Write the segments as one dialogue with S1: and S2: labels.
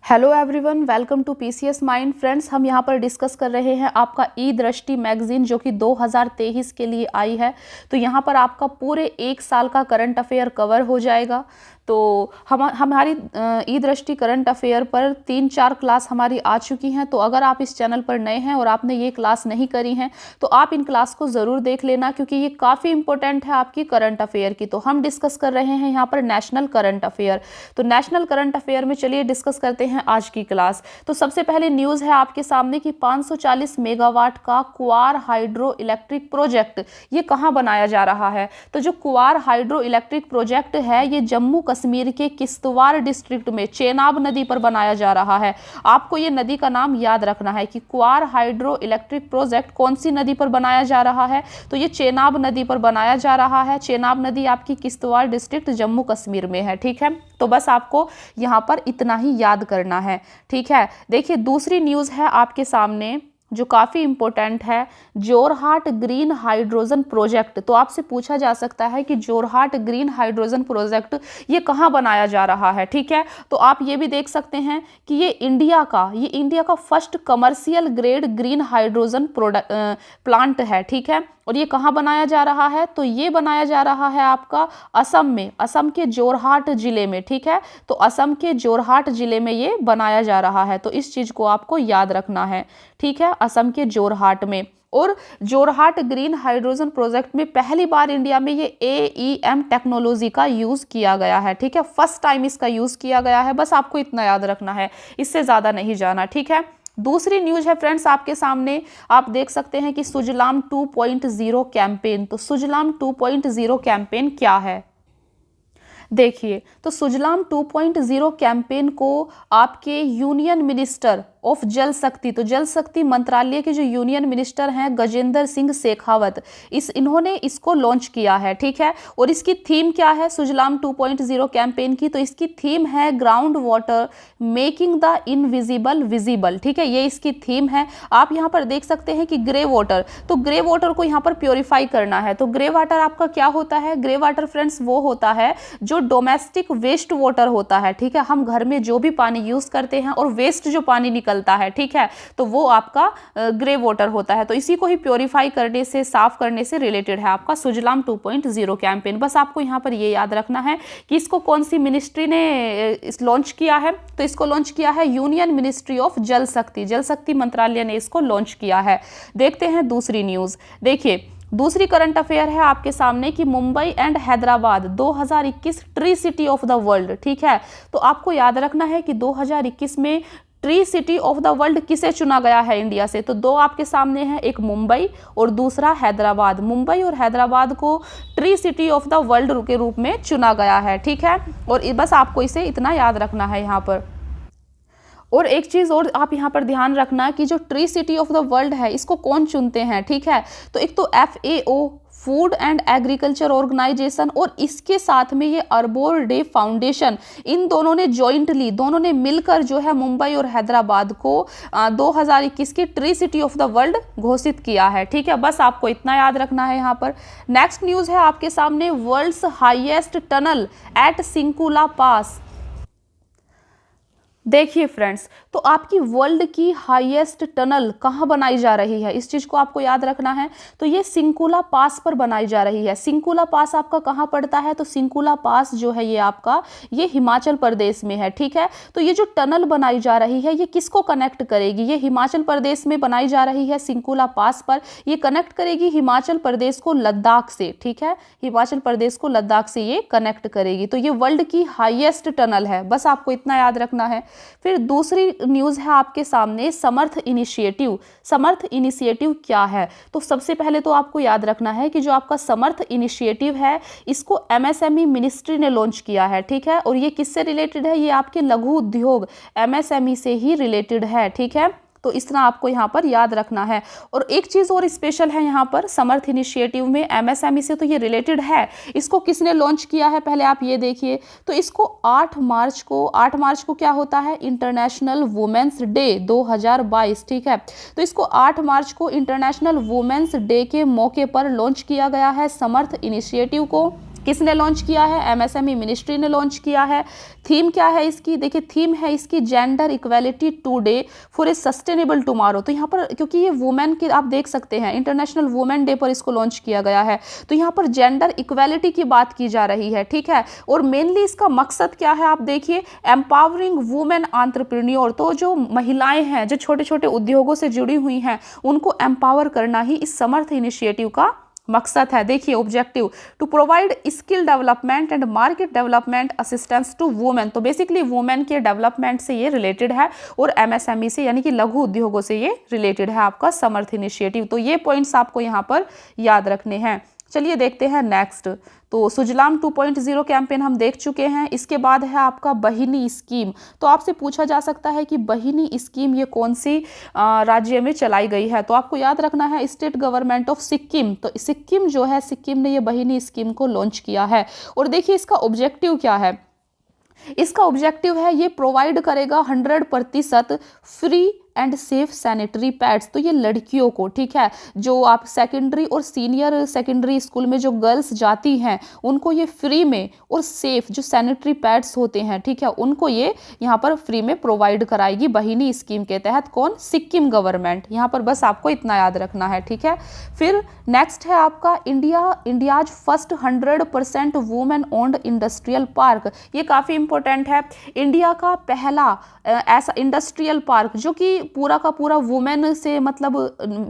S1: Hello everyone, welcome to PCS mind. Friends, हम यहाँ पर डिस्कस कर रहे हैं आपका ई दृष्टि मैगजीन जो कि 2023 के लिए आई है। तो यहाँ पर आपका पूरे एक साल का करंट अफेयर कवर हो जाएगा। तो हमारी ई दृष्टि करंट अफेयर पर 3-4 क्लास हमारी आ चुकी हैं। तो अगर आप इस चैनल पर नए हैं और आपने ये क्लास नहीं करी हैं तो आप इन क्लास को ज़रूर देख लेना, क्योंकि ये काफ़ी इंपॉर्टेंट है आपकी करंट अफेयर की। तो हम डिस्कस कर रहे हैं यहाँ पर नेशनल करंट अफेयर। तो नेशनल करंट अफेयर में चलिए डिस्कस करते हैं आज की क्लास। तो सबसे पहले न्यूज़ है आपके सामने कि 540 मेगावाट का कुआर हाइड्रो इलेक्ट्रिक प्रोजेक्ट ये कहाँ बनाया जा रहा है। तो जो कुआर हाइड्रो इलेक्ट्रिक प्रोजेक्ट है ये जम्मू कश्मीर के किश्तवाड़ डिस्ट्रिक्ट में चेनाब नदी पर बनाया जा रहा है। आपको ये नदी का नाम याद रखना है कि कुआर हाइड्रो इलेक्ट्रिक प्रोजेक्ट कौन सी नदी पर बनाया जा रहा है। तो ये चेनाब नदी पर बनाया जा रहा है। चेनाब नदी आपकी किश्तवाड़ डिस्ट्रिक्ट जम्मू कश्मीर में है। ठीक है, तो बस आपको यहाँ पर इतना ही याद करना है। ठीक है, देखिए दूसरी न्यूज़ है आपके सामने जो काफ़ी इंपॉर्टेंट है, जोरहाट ग्रीन हाइड्रोजन प्रोजेक्ट। तो आपसे पूछा जा सकता है कि जोरहाट ग्रीन हाइड्रोजन प्रोजेक्ट ये कहाँ बनाया जा रहा है। ठीक है, तो आप ये भी देख सकते हैं कि ये इंडिया का first commercial grade green hydrogen plant है। ठीक है, और ये कहाँ बनाया जा रहा है, तो ये बनाया जा रहा है आपका असम में, असम के जोरहाट जिले में। ठीक है, तो असम के जोरहाट जिले में ये बनाया जा रहा है। तो इस चीज़ को आपको याद रखना है। ठीक है, असम के जोरहाट में। और जोरहाट ग्रीन हाइड्रोजन प्रोजेक्ट में पहली बार इंडिया में ये AEM टेक्नोलॉजी का यूज़ किया गया है। ठीक है, फर्स्ट टाइम इसका यूज़ किया गया है। बस आपको इतना याद रखना है, इससे ज़्यादा नहीं जाना। ठीक है, दूसरी न्यूज़ है फ्रेंड्स आपके सामने, आप देख सकते हैं कि सुजलाम 2.0 कैंपेन। तो सुजलाम 2.0 कैंपेन क्या है, देखिए। तो सुजलाम 2.0 कैंपेन को आपके यूनियन मिनिस्टर ऑफ जल शक्ति, तो जल शक्ति मंत्रालय के जो यूनियन मिनिस्टर हैं गजेंद्र सिंह शेखावत, इन्होंने इसको लॉन्च किया है। ठीक है, और इसकी थीम क्या है सुजलाम 2.0 कैंपेन की, तो इसकी थीम है ground water making the invisible visible. ठीक है, ये इसकी थीम है। आप यहाँ पर देख सकते हैं कि ग्रे वाटर, तो ग्रे वाटर को यहाँ पर प्योरीफाई करना है। तो ग्रे वाटर आपका क्या होता है, ग्रे वाटर फ्रेंड्स वो होता है जो डोमेस्टिक वेस्ट वाटर होता है। ठीक है, हम घर में जो भी पानी यूज करते हैं और वेस्ट जो पानी निकलता है, ठीक है, तो वो आपका ग्रे वाटर होता है। तो इसी को ही प्योरीफाई करने से, साफ करने से रिलेटेड है आपका सुजलाम 2.0 कैंपेन। बस आपको यहाँ पर ये याद रखना है कि इसको कौन सी मिनिस्ट्री ने लॉन्च किया है। तो इसको लॉन्च किया है यूनियन मिनिस्ट्री ऑफ जल शक्ति, जल शक्ति मंत्रालय ने इसको लॉन्च किया है। देखते हैं दूसरी न्यूज। देखिए दूसरी करंट अफेयर है आपके सामने कि Mumbai and Hyderabad 2021 tree city of the world. ठीक है, तो आपको याद रखना है कि 2021 में tree city of the world किसे चुना गया है इंडिया से। तो दो आपके सामने हैं, एक मुंबई और दूसरा हैदराबाद। मुंबई और हैदराबाद को tree city of the world के रूप में चुना गया है। ठीक है, और बस आपको इसे इतना याद रखना है यहाँ पर। और एक चीज़ और आप यहाँ पर ध्यान रखना कि जो tree city of the world है इसको कौन चुनते हैं। ठीक है, तो एक तो FAO food and agriculture organization और इसके साथ में ये अर्बोर डे फाउंडेशन, इन दोनों ने जॉइंटली, दोनों ने मिलकर जो है मुंबई और हैदराबाद को 2021 की tree city of the world घोषित किया है। ठीक है, बस आपको इतना याद रखना है यहाँ पर। नेक्स्ट न्यूज़ है आपके सामने, world's highest tunnel at Sinkula pass. देखिए फ्रेंड्स, तो आपकी वर्ल्ड की हाईएस्ट टनल कहाँ बनाई जा रही है, इस चीज़ को आपको याद रखना है। तो ये सिंकुला पास पर बनाई जा रही है। सिंकुला पास आपका कहाँ पड़ता है, तो सिंकुला पास जो है ये आपका ये हिमाचल प्रदेश में है। ठीक है, तो ये जो टनल बनाई जा रही है ये किसको कनेक्ट करेगी, ये हिमाचल प्रदेश में बनाई जा रही है सिंकुला पास पर। ये कनेक्ट करेगी हिमाचल प्रदेश को लद्दाख से। ठीक है, हिमाचल प्रदेश को लद्दाख से ये कनेक्ट करेगी। तो ये वर्ल्ड की हाईएस्ट टनल है, बस आपको इतना याद रखना है। फिर दूसरी न्यूज़ है आपके सामने, समर्थ इनिशिएटिव। समर्थ इनिशिएटिव क्या है, तो सबसे पहले तो आपको याद रखना है कि जो आपका समर्थ इनिशिएटिव है इसको MSME मिनिस्ट्री ने लॉन्च किया है। ठीक है, और ये किससे रिलेटेड है, ये आपके लघु उद्योग MSME से ही रिलेटेड है। ठीक है, तो इस तरह आपको यहाँ पर याद रखना है। और एक चीज़ और स्पेशल है यहाँ पर समर्थ इनिशिएटिव में, MSME से तो ये रिलेटेड है। इसको किसने लॉन्च किया है पहले आप ये देखिए। तो इसको 8 मार्च को क्या होता है, इंटरनेशनल वुमेन्स डे 2022। ठीक है, तो इसको 8 मार्च को इंटरनेशनल वुमेन्स डे के मौके पर लॉन्च किया गया है समर्थ इनिशिएटिव को। किसने लॉन्च किया है? एमएसएमई मिनिस्ट्री ने लॉन्च किया है। थीम क्या है इसकी? देखिए थीम है इसकी gender equality today for a sustainable tomorrow. तो यहाँ पर क्योंकि ये वुमेन के आप देख सकते हैं इंटरनेशनल वुमेन डे पर इसको लॉन्च किया गया है, तो यहाँ पर जेंडर इक्वेलिटी की बात की जा रही है, ठीक है। और मेनली इसका मकसद क्या है आप देखिए, एम्पावरिंग वुमेन एंटरप्रेन्योर। तो जो महिलाएं हैं जो छोटे छोटे उद्योगों से जुड़ी हुई हैं उनको एम्पावर करना ही इस समर्थ इनिशिएटिव का मकसद है। देखिए objective to provide skill development and market development assistance to women. तो बेसिकली वुमेन के डेवलपमेंट से ये रिलेटेड है और एमएसएमई से यानी कि लघु उद्योगों से ये रिलेटेड है आपका समर्थ इनिशिएटिव। तो ये पॉइंट्स आपको यहाँ पर याद रखने हैं। चलिए देखते हैं नेक्स्ट। तो सुजलाम 2.0 कैंपेन हम देख चुके हैं। इसके बाद है आपका बहिनी स्कीम। तो आपसे पूछा जा सकता है कि बहिनी स्कीम ये कौन सी राज्य में चलाई गई है? तो आपको याद रखना है स्टेट गवर्नमेंट ऑफ सिक्किम। तो सिक्किम जो है, सिक्किम ने ये बहिनी स्कीम को लॉन्च किया है। और देखिए इसका ऑब्जेक्टिव क्या है? इसका ऑब्जेक्टिव है ये प्रोवाइड करेगा 100% free and safe sanitary pads. तो ये लड़कियों को, ठीक है, जो आप सेकेंडरी और सीनियर सेकेंडरी स्कूल में जो गर्ल्स जाती हैं उनको ये फ्री में और सेफ जो सैनिटरी पैड्स होते हैं, ठीक है, उनको ये यहाँ पर फ्री में प्रोवाइड कराएगी बहिनी स्कीम के तहत। कौन? सिक्किम गवर्नमेंट। यहाँ पर बस आपको इतना याद रखना है, ठीक है। फिर नेक्स्ट है आपका India's first 100% women owned industrial park. ये काफ़ी इंपॉर्टेंट है। इंडिया का पहला ऐसा इंडस्ट्रियल पार्क जो कि पूरा का पूरा वुमेन से मतलब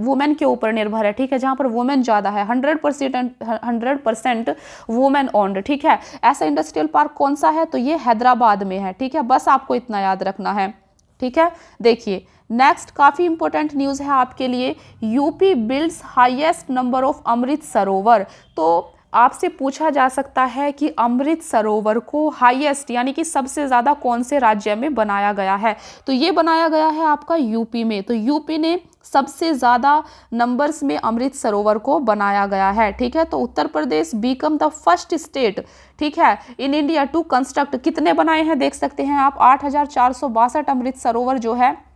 S1: वुमेन के ऊपर निर्भर है, ठीक है, जहां पर वुमेन ज़्यादा है, 100% वुमेन ओन्ड, ठीक है। ऐसा इंडस्ट्रियल पार्क कौन सा है? तो ये हैदराबाद में है, ठीक है। बस आपको इतना याद रखना है, ठीक है। देखिए नेक्स्ट काफ़ी इंपॉर्टेंट न्यूज़ है आपके लिए। UP builds highest number of Amrit Sarovar. तो आपसे पूछा जा सकता है कि अमृत सरोवर को हाईएस्ट यानी कि सबसे ज़्यादा कौन से राज्य में बनाया गया है? तो ये बनाया गया है आपका यूपी में। तो यूपी ने सबसे ज़्यादा नंबर्स में अमृत सरोवर को बनाया गया है, ठीक है। तो Uttar Pradesh become the first state, ठीक है, इन इंडिया टू कंस्ट्रक्ट। कितने बनाए हैं देख सकते हैं आप, 8,462 अमृत सरोवर जो है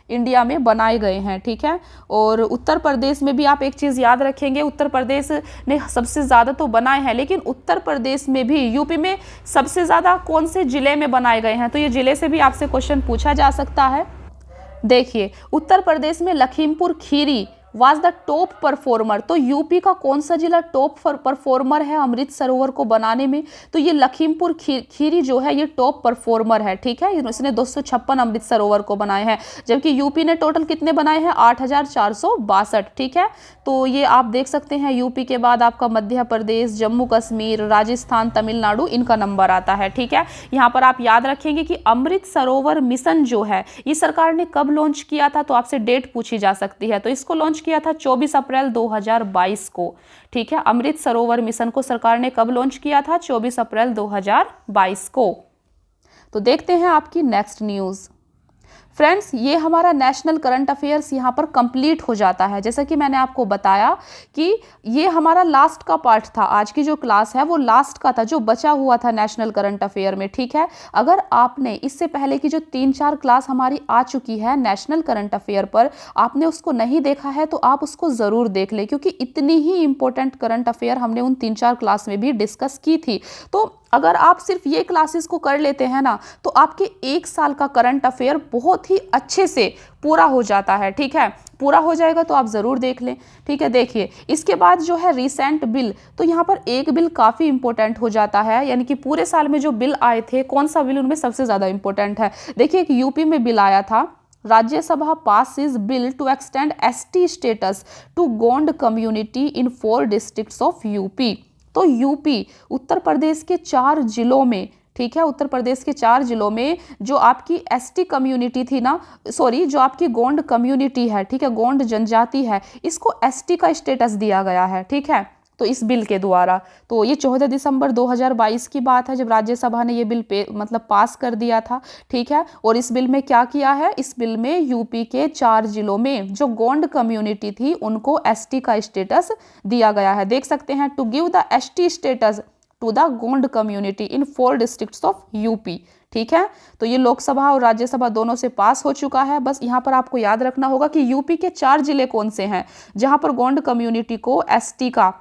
S1: इंडिया में बनाए गए हैं, ठीक है। और उत्तर प्रदेश में भी आप एक चीज़ याद रखेंगे, उत्तर प्रदेश ने सबसे ज़्यादा तो बनाए हैं, लेकिन उत्तर प्रदेश में भी यूपी में सबसे ज़्यादा कौन से ज़िले में बनाए गए हैं? तो ये ज़िले से भी आपसे क्वेश्चन पूछा जा सकता है। देखिए उत्तर प्रदेश में Lakhimpur Kheri was the top performer. तो यूपी का कौन सा जिला टॉप परफॉर्मर है अमृत सरोवर को बनाने में? तो ये लखीमपुर खीरी जो है ये टॉप परफॉर्मर है, ठीक है। इसने 256 अमृत सरोवर को बनाए हैं, जबकि यूपी ने टोटल कितने बनाए हैं? 8,462, ठीक है। तो ये आप देख सकते हैं यूपी के बाद आपका मध्य प्रदेश, जम्मू कश्मीर, राजस्थान, तमिलनाडु, इनका नंबर आता है, ठीक है। यहाँ पर आप याद रखेंगे कि अमृत सरोवर मिशन जो है ये सरकार ने कब लॉन्च किया था? तो आपसे डेट पूछी जा सकती है। तो इसको लॉन्च किया था 24 अप्रैल 2022 को, ठीक है। अमृत सरोवर मिशन को सरकार ने कब लॉन्च किया था? 24 अप्रैल 2022 को। तो देखते हैं आपकी नेक्स्ट न्यूज़। फ्रेंड्स ये हमारा नेशनल करंट अफेयर्स यहाँ पर कंप्लीट हो जाता है। जैसा कि मैंने आपको बताया कि ये हमारा लास्ट का पार्ट था, आज की जो क्लास है वो लास्ट का था, जो बचा हुआ था नेशनल करंट अफेयर में, ठीक है। अगर आपने इससे पहले की जो 3-4 क्लास हमारी आ चुकी है नेशनल करंट अफेयर पर, आपने उसको नहीं देखा है तो आप उसको ज़रूर देख लें, क्योंकि इतनी ही इंपॉर्टेंट करंट अफेयर हमने उन 3-4 क्लास में भी डिस्कस की थी। तो अगर आप सिर्फ ये क्लासेस को कर लेते हैं ना तो आपके 1 साल का करंट अफेयर बहुत ही अच्छे से पूरा हो जाता है, ठीक है। पूरा हो जाएगा तो आप ज़रूर देख लें, ठीक है। देखिए इसके बाद जो है रिसेंट बिल, तो यहाँ पर एक बिल काफ़ी इंपॉर्टेंट हो जाता है, यानी कि पूरे साल में जो बिल आए थे कौन सा बिल उनमें सबसे ज़्यादा इंपॉर्टेंट है? देखिए एक यूपी में बिल आया था, Rajya Sabha passes bill to extend ST status to Gond community in 4 districts of UP. तो यूपी उत्तर प्रदेश के 4 जिलों में, ठीक है, उत्तर प्रदेश के 4 जिलों में जो आपकी एसटी कम्युनिटी थी ना, सॉरी जो आपकी गोंड कम्युनिटी है, ठीक है, गोंड जनजाति है, इसको एसटी का स्टेटस दिया गया है, ठीक है। तो इस बिल के द्वारा, तो ये 14 दिसंबर 2022 की बात है जब राज्यसभा ने ये बिल पास कर दिया था, ठीक है। और इस बिल में क्या किया है? इस बिल में यूपी के 4 जिलों में जो गोंड कम्युनिटी थी उनको एसटी का स्टेटस दिया गया है। देख सकते हैं, to give the ST status to the Gond community in 4 districts of UP, ठीक है। तो ये लोकसभा और राज्यसभा दोनों से पास हो चुका है। बस यहाँ पर आपको याद रखना होगा कि यूपी के 4 जिले कौन से हैं जहाँ पर गोंड कम्युनिटी को एसटी का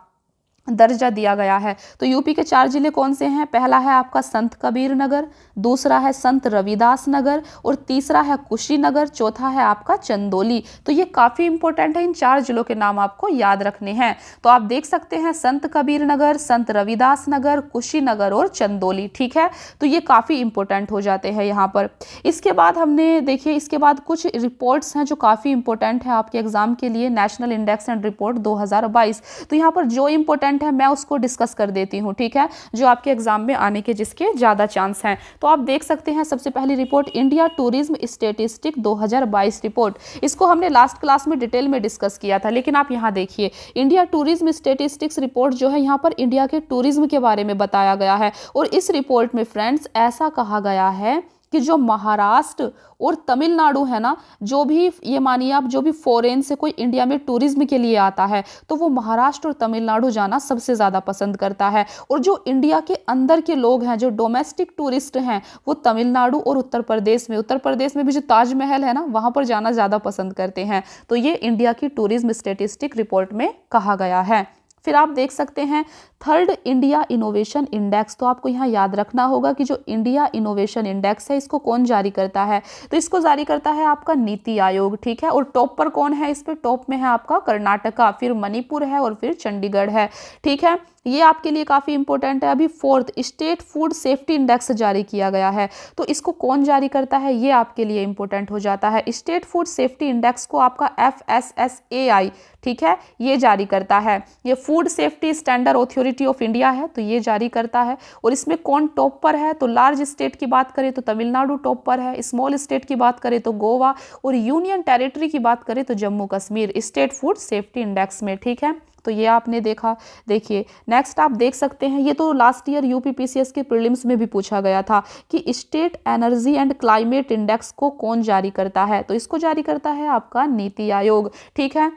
S1: दर्जा दिया गया है। तो यूपी के 4 जिले कौन से हैं? पहला है आपका संत कबीर नगर, दूसरा है संत रविदास नगर और तीसरा है कुशीनगर, चौथा है आपका चंदौली। तो ये काफ़ी इंपॉर्टेंट है, इन 4 जिलों के नाम आपको याद रखने हैं। तो आप देख सकते हैं संत कबीर नगर, संत रविदास नगर, कुशीनगर और चंदौली, ठीक है। तो ये काफ़ी इंपॉर्टेंट हो जाते हैं यहाँ पर। इसके बाद हमने देखिए, इसके बाद कुछ रिपोर्ट्स हैं जो काफ़ी इंपॉर्टेंट है आपके एग्जाम के लिए। National index and report 2022। तो यहाँ पर जो इंपॉर्टेंट है मैं उसको डिस्कस कर देती हूँ, ठीक है, जो आपके एग्जाम में आने के जिसके ज्यादा चांस हैं। तो आप देख सकते हैं सबसे पहली report India tourism statistic 2022 report. इसको हमने लास्ट क्लास में डिटेल में डिस्कस किया था, लेकिन आप यहाँ देखिए इंडिया टूरिज्म स्टैटिस्टिक्स रिपोर्ट जो है यहाँ पर इंडिया के टूरिज्म के बारे में बताया गया है। और इस रिपोर्ट में फ्रेंड्स ऐसा कहा गया है कि जो महाराष्ट्र और तमिलनाडु है ना, जो भी ये मानिए आप, जो भी फॉरेन से कोई इंडिया में टूरिज्म के लिए आता है तो वो महाराष्ट्र और तमिलनाडु जाना सबसे ज़्यादा पसंद करता है। और जो इंडिया के अंदर के लोग हैं, जो डोमेस्टिक टूरिस्ट हैं, वो तमिलनाडु और उत्तर प्रदेश में भी जो ताजमहल है ना, वहाँ पर जाना ज़्यादा पसंद करते हैं। तो ये इंडिया की टूरिज्म स्टैटिस्टिक रिपोर्ट में कहा गया है। फिर आप देख सकते हैं थर्ड इंडिया इनोवेशन इंडेक्स। तो आपको यहाँ याद रखना होगा कि जो इंडिया इनोवेशन इंडेक्स है इसको कौन जारी करता है? तो इसको जारी करता है आपका नीति आयोग, ठीक है। और टॉप पर कौन है? इस पे टॉप में है आपका कर्नाटका, फिर मणिपुर है और फिर चंडीगढ़ है, ठीक है। ये आपके लिए काफ़ी इंपॉर्टेंट है। अभी fourth state food safety index जारी किया गया है, तो इसको कौन जारी करता है? ये आपके लिए इंपॉर्टेंट हो जाता है। स्टेट फूड सेफ्टी इंडेक्स को आपका FSSAI, ठीक है, ये जारी करता है। ये food safety standard authority of India है, तो ये जारी करता है। और इसमें कौन टॉप पर है? तो लार्ज स्टेट की बात करें तो तमिलनाडु टॉप पर है, स्मॉल स्टेट की बात करें तो गोवा, और यूनियन टेरिटरी की बात करें तो Jammu Kashmir state food safety index में, ठीक है। तो ये आपने देखा। देखिए नेक्स्ट आप देख सकते हैं, ये तो लास्ट ईयर यूपीपीसीएस के प्रीलिम्स में भी पूछा गया था कि state energy and climate index को कौन जारी करता है? तो इसको जारी करता है आपका नीति आयोग, ठीक है।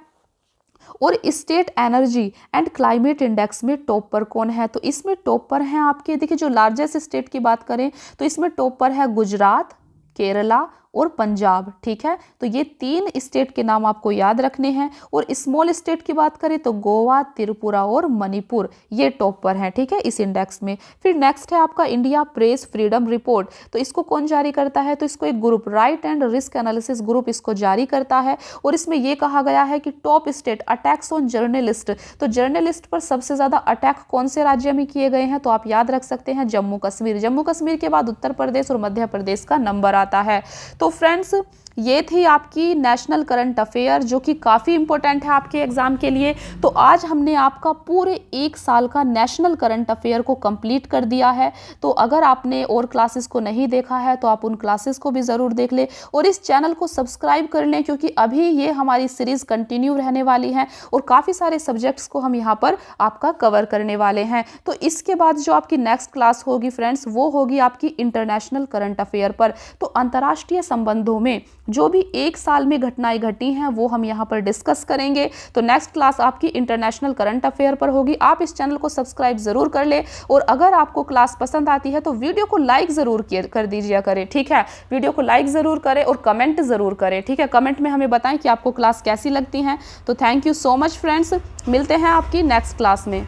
S1: और state energy and climate index में टॉप पर कौन है? तो इसमें टॉप पर हैं आपके, देखिए जो लार्जेस्ट स्टेट की बात करें तो इसमें टॉप पर है गुजरात, केरला और पंजाब, ठीक है। तो ये 3 स्टेट के नाम आपको याद रखने हैं। और स्मॉल स्टेट की बात करें तो गोवा, त्रिपुरा और मणिपुर ये टॉप पर हैं, ठीक है, इस इंडेक्स में। फिर नेक्स्ट है आपका इंडिया प्रेस फ्रीडम रिपोर्ट। तो इसको कौन जारी करता है? तो इसको एक group, right and risk analysis group, इसको जारी करता है। और इसमें यह कहा गया है कि top state attacks on journalist. तो जर्नलिस्ट पर सबसे ज्यादा अटैक कौन से राज्य में किए गए हैं? तो आप याद रख सकते हैं जम्मू कश्मीर। जम्मू कश्मीर के बाद उत्तर प्रदेश और मध्य प्रदेश का नंबर आता है। तो फ्रेंड्स ये थी आपकी नेशनल करंट अफेयर, जो कि काफ़ी इंपॉर्टेंट है आपके एग्जाम के लिए। तो आज हमने आपका पूरे 1 साल का नेशनल करंट अफेयर को कंप्लीट कर दिया है। तो अगर आपने और क्लासेस को नहीं देखा है तो आप उन क्लासेस को भी ज़रूर देख लें और इस चैनल को सब्सक्राइब कर लें, क्योंकि अभी ये हमारी सीरीज़ कंटिन्यू रहने वाली है और काफ़ी सारे सब्जेक्ट्स को हम यहाँ पर आपका कवर करने वाले हैं। तो इसके बाद जो आपकी नेक्स्ट क्लास होगी फ्रेंड्स, वो होगी आपकी इंटरनेशनल करंट अफेयर पर। तो अंतर्राष्ट्रीय संबंधों में जो भी 1 साल में घटनाएं घटी हैं वो हम यहाँ पर डिस्कस करेंगे। तो नेक्स्ट क्लास आपकी इंटरनेशनल करंट अफेयर पर होगी। आप इस चैनल को सब्सक्राइब जरूर कर ले और अगर आपको क्लास पसंद आती है तो वीडियो को लाइक जरूर कर दीजिए करें, ठीक है। वीडियो को लाइक जरूर करें और कमेंट जरूर करें, ठीक है। कमेंट में हमें बताएं कि आपको क्लास कैसी लगती है। तो thank you so much friends, मिलते हैं आपकी नेक्स्ट क्लास में।